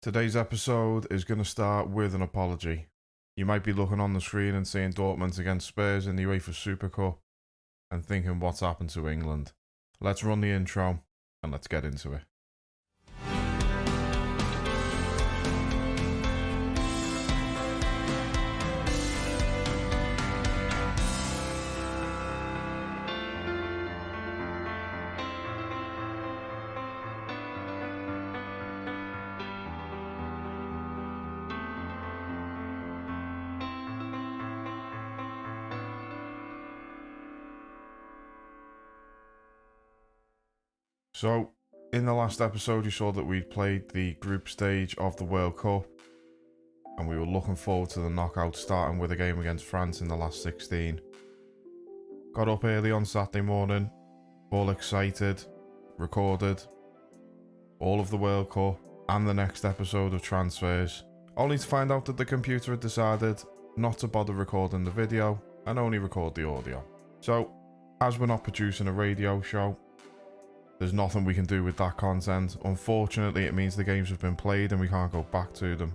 Today's episode is going to start with an apology. You might be looking on the screen and seeing Dortmund against Spurs in the UEFA Super Cup and thinking what's happened to England. Let's run the intro and let's get into it. So, in the last episode you saw that we'd played the group stage of the World Cup and we were looking forward to the knockout, starting with a game against France in the last 16. Got up early on Saturday morning, all excited, recorded all of the World Cup and the next episode of transfers, only to find out that the computer had decided not to bother recording the video and only record the audio. So, as we're not producing a radio show, there's nothing we can do with that content. Unfortunately, it means the games have been played and we can't go back to them.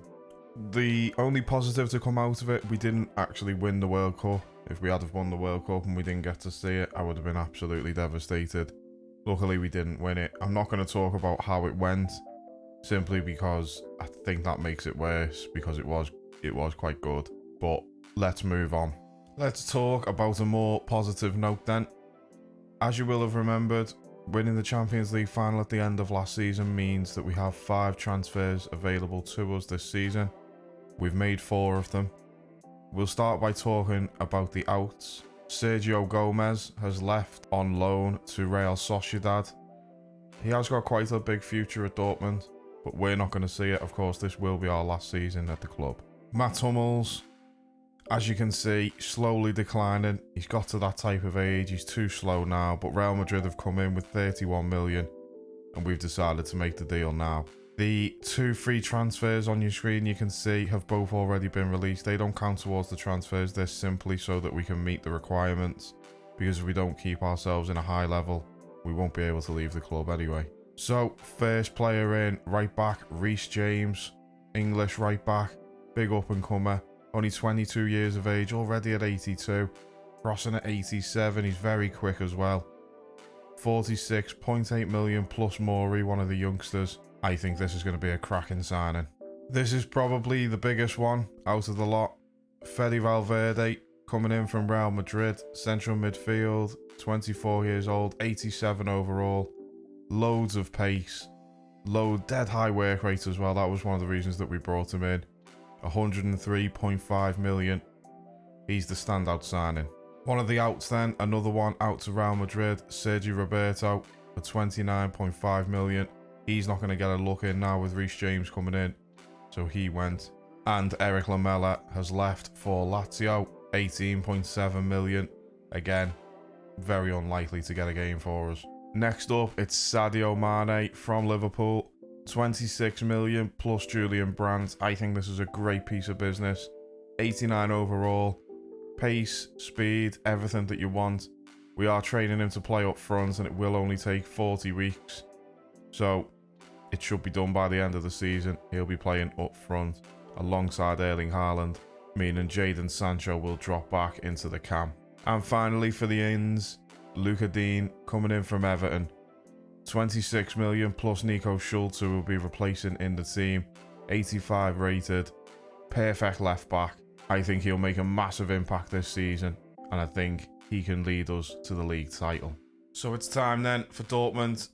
The only positive to come out of it, we didn't actually win the World Cup. If we had have won the World Cup and we didn't get to see it, I would have been absolutely devastated. Luckily, we didn't win it. I'm not going to talk about how it went, simply because I think that makes it worse, because it was quite good. But let's move on. Let's talk about a more positive note then. As you will have remembered, winning the Champions League final at the end of last season means that we have 5 transfers available to us this season. We've made 4 of them. We'll start by talking about the outs. Sergio Gomez has left on loan to Real Sociedad. He has got quite a big future at Dortmund, but we're not going to see it. Of course, this will be our last season at the club. Mats Hummels, as you can see, slowly declining. He's got to that type of age. He's too slow now, but Real Madrid have come in with 31 million and we've decided to make the deal now. The 2 free transfers on your screen you can see have both already been released. They don't count towards the transfers. They're simply so that we can meet the requirements, because if we don't keep ourselves in a high level, we won't be able to leave the club anyway. So, first player in, right back, Reece James, English right back, big up and comer. Only 22 years of age, already at 82, crossing at 87, he's very quick as well. 46.8 million plus Mori, one of the youngsters. I think this is going to be a cracking signing. This is probably the biggest one out of the lot. Fede Valverde, coming in from Real Madrid, central midfield, 24 years old, 87 overall. Loads of pace, dead high work rate as well. That was one of the reasons that we brought him in. 103.5 million. He's the standout signing. One of the outs then, another one out to Real Madrid, Sergio Roberto for 29.5 million. He's not going to get a look in now with Reece James coming in, so he went. And Eric Lamela has left for Lazio, 18.7 million. Again, very unlikely to get a game for us. Next up, it's Sadio Mane from Liverpool. 26 million plus Julian Brandt. I think this is a great piece of business. 89 overall. Pace, speed, everything that you want. We are training him to play up front and it will only take 40 weeks. So it should be done by the end of the season. He'll be playing up front alongside Erling Haaland, meaning Jadon Sancho will drop back into the camp. And finally for the ins, Luca Dean coming in from Everton. 26 million plus Nico Schultz, who will be replacing in the team. 85 rated. Perfect left back. I think he'll make a massive impact this season, and I think he can lead us to the league title. So it's time then for Dortmund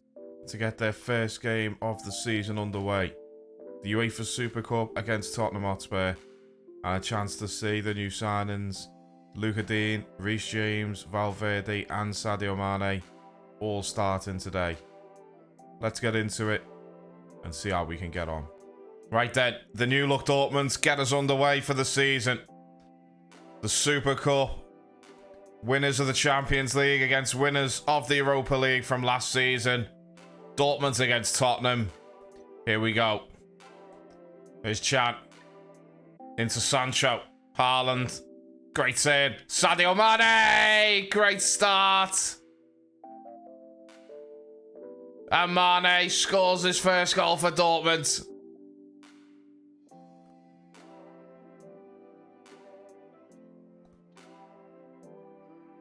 to get their first game of the season underway. The UEFA Super Cup against Tottenham Hotspur, and a chance to see the new signings Luca Dean, Reece James, Valverde and Sadio Mane all starting today. Let's get into it and see how we can get on. Right then, the new look Dortmund get us underway for the season. The Super Cup. Winners of the Champions League against winners of the Europa League from last season. Dortmund against Tottenham. Here we go. Here's Chan. Into Sancho. Haaland. Great save. Sadio Mane! Great start. And Mane scores his first goal for Dortmund.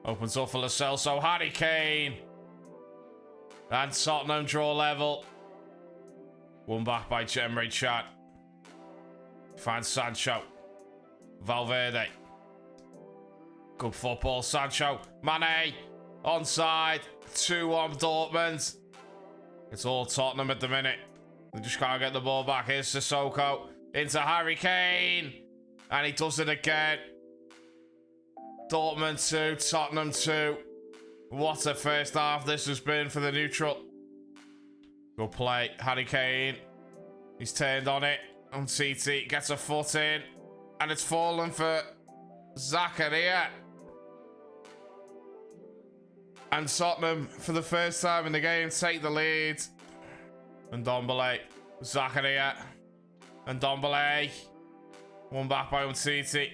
Opens up for Lascelles, so Harry Kane. And Tottenham draw level. Won back by Emre Can. Finds Sancho. Valverde. Good football, Sancho. Mane. Onside. 2-1 Dortmund. It's all Tottenham at the minute. They just can't get the ball back. Here's Sissoko. Into Harry Kane. And he does it again. Dortmund 2, Tottenham 2. What a first half this has been for the neutral. Good play. Harry Kane. He's turned on it. Titi gets a foot in. And it's fallen for Zakaria. And Tottenham, for the first time in the game, take the lead. And Ndombele. Zakaria. And Ndombele. One back by Titi.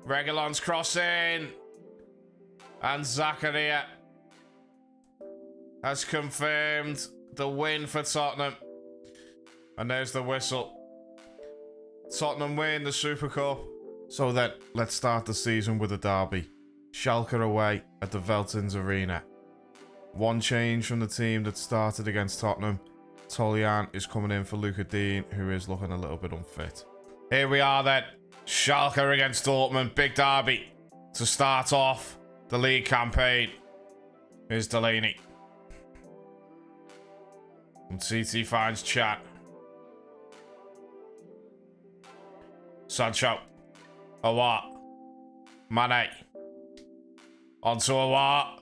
Reguilon's crossing. And Zakaria has confirmed the win for Tottenham. And there's the whistle. Tottenham win the Super Cup. So then, let's start the season with a derby. Schalke away at the Veltins Arena. One change from the team that started against Tottenham. Tolian is coming in for Luca Dean, who is looking a little bit unfit. Here we are then. Schalke against Dortmund. Big derby to start off the league campaign. Here's Delaney. And Titi finds Chat. Sancho. Awar. Mane. Onto Awar.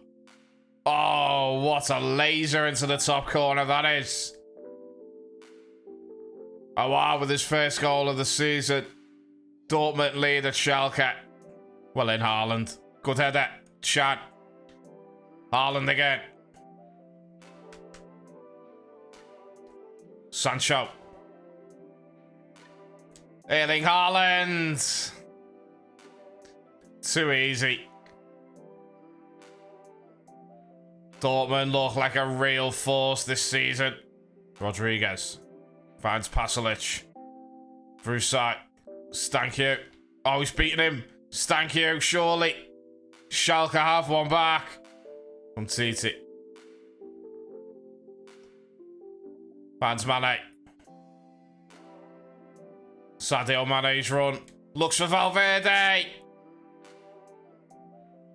Oh, what a laser into the top corner that is. Awar with his first goal of the season. Dortmund lead at Schalke. Well, in Haaland. Good header. Chan. Haaland again. Sancho. Erling Haaland. Too easy. Dortmund look like a real force this season. Rodriguez finds Pasalic. Through sight. Stankio. Oh, he's beating him. Stankio, surely. Schalke have one back. From Titi. Finds Mane. Sadio Mane's run. Looks for Valverde.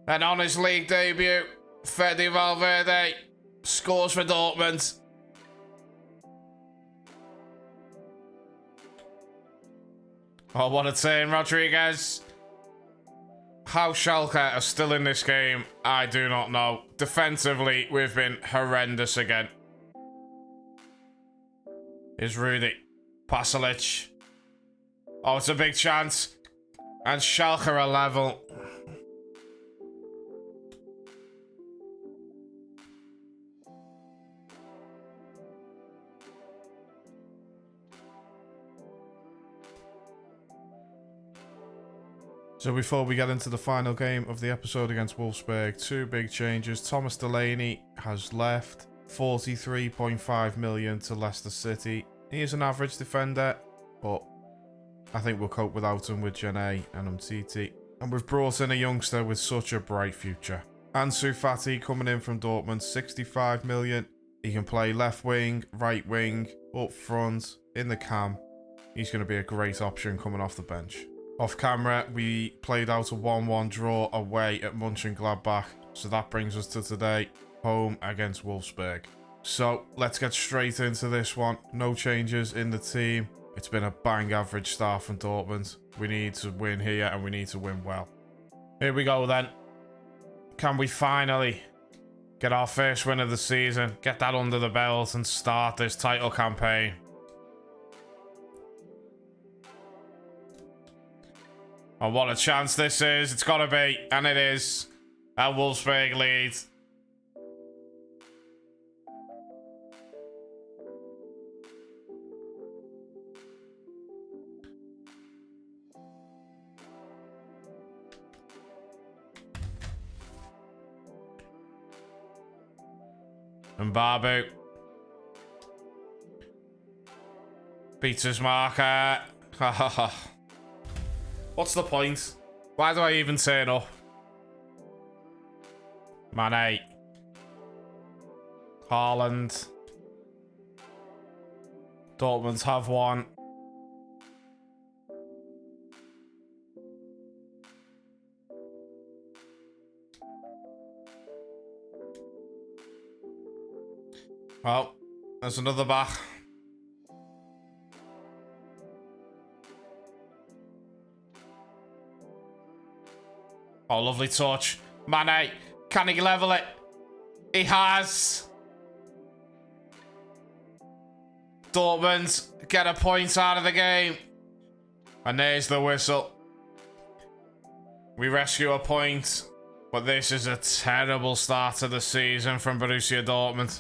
And on his league debut, Fede Valverde scores for Dortmund. Oh, what a turn, Rodriguez. How Schalke are still in this game, I do not know. Defensively, we've been horrendous again. Here's Rudy. Pasalic. Oh, it's a big chance. And Schalke are level. So before we get into the final game of the episode against Wolfsburg, two big changes. Thomas Delaney has left. 43.5 million to Leicester City. He is an average defender, but I think we'll cope without him with Jene and Umtiti. And we've brought in a youngster with such a bright future. Ansu Fati coming in from Dortmund, 65 million. He can play left wing, right wing, up front, in the cam. He's going to be a great option coming off the bench. Off camera, we played out a 1-1 draw away at Mönchengladbach. So that brings us to today, home against Wolfsburg. So let's get straight into this one. No changes in the team. It's been a bang average start from Dortmund. We need to win here and we need to win well. Here we go then. Can we finally get our first win of the season, get that under the belt and start this title campaign? Oh, what a chance this is. It's got to be. And it is. And Wolfsburg lead. And Barbu beats his marker. What's the point? Why do I even turn up? Mane. Haaland. Dortmund have one. Well, there's another back. Oh, lovely touch. Mane, can he level it? He has. Dortmund get a point out of the game. And there's the whistle. We rescue a point. But this is a terrible start to the season from Borussia Dortmund.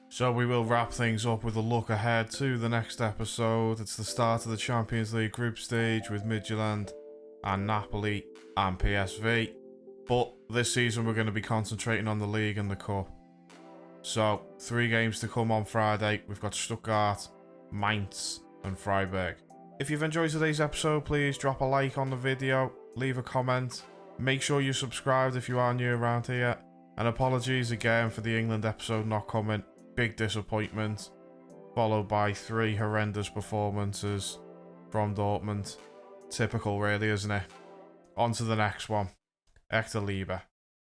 So we will wrap things up with a look ahead to the next episode. It's the start of the Champions League group stage with Midtjylland and Napoli and PSV. But this season we're going to be concentrating on the league and the cup. So 3 games to come on Friday. We've got Stuttgart, Mainz and Freiburg. If you've enjoyed today's episode, please drop a like on the video, leave a comment. Make sure you're subscribed if you are new around here. And apologies again for the England episode not coming. Big disappointment, followed by 3 horrendous performances from Dortmund. Typical really, isn't it? On to the next one. Ector Liebe.